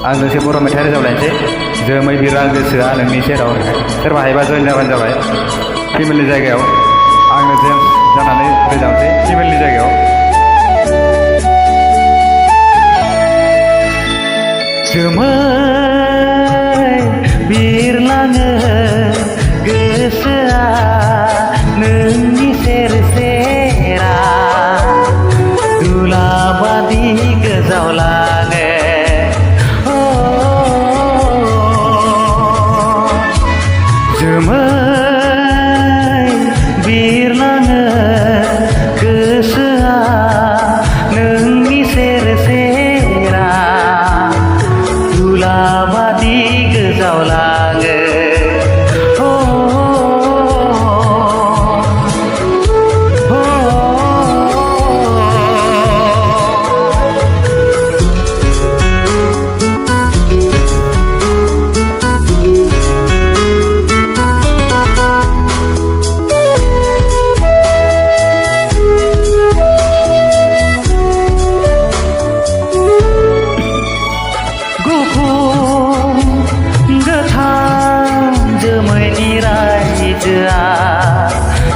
आं दोंसे बर' मेथाइ रोजाबलायनोसै जोमै बिरलां गोसोआ नोंनि सेराव सोरबा हायोबा जइन जाबानो जाबाय फिमेलनि जायगायाव आंनो जेम्स जानानै रोजाबनोसै फिमेलनि जायगायाव जोमै बिरलाङो गोसोआ नोंनि सेर सेराव दुलाबादि गोजावलाङो जोमै बिरलाङो गोसोआ नोंनि सेर सेराव दुलाबादि गोजावलाङो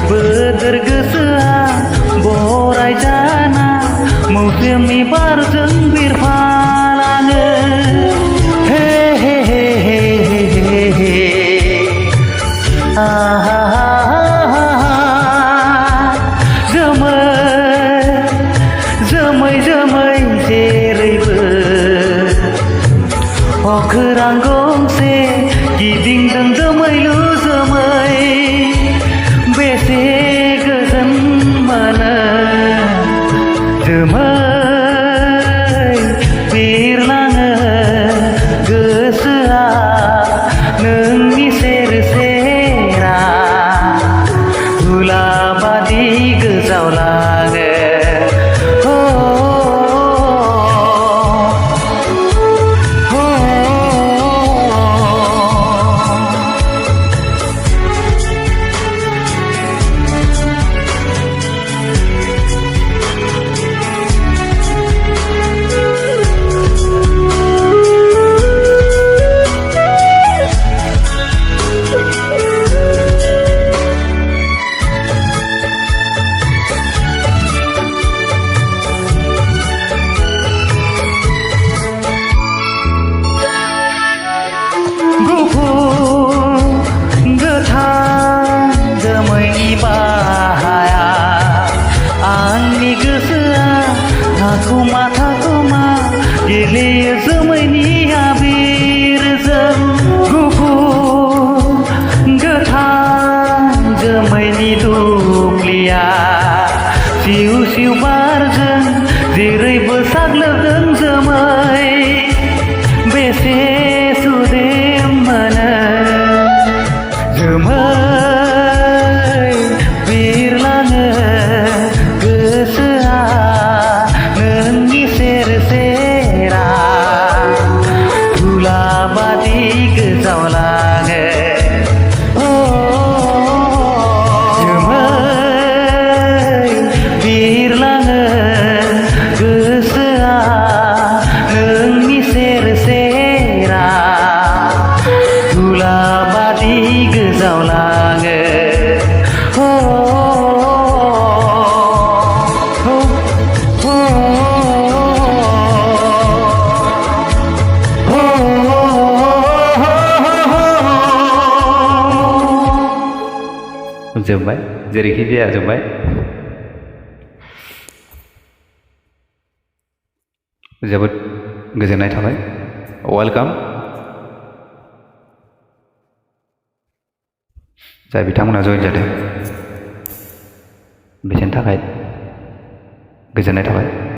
बोदोर गोसोआ बराय जाना मौसुमि बारजों बिरफालाङो हे हे हे हे हे हे जोमै जोमै जोमै जेरैबो अखोरां गंसे गिदिंदों जोमैलु जोमै बेसे गोजोन मोनो जोमै बिरलाङो गोसोआ नोंनि सेर सेराव दुलाबादि गोजावलाङो थाखुमा थाखुमा गेलेयो जोमैनि आबिरजों गुफुर गोथां जोमैनि दुब्लिया सिउ सिउ बारजों जेरैबो साग्लोबदों जोमै बेसे सुदेम मोनो जोमै बिरलाङो गोसोआ नोंनि सेर सेराव दुलाबादि गोजावलाङो जोमै बिरलाङो गोसोआ नोंनि सेर सेराव दुलाबादि गोजावलाङो जोब्बाय जेरैखि जाया जोब्बाय जोबोद गोजोननाय थाबाय वेलकाम जाय बिथांमोना जइन जादों बिसोरनि थाखाय गोजोननाय थाबाय।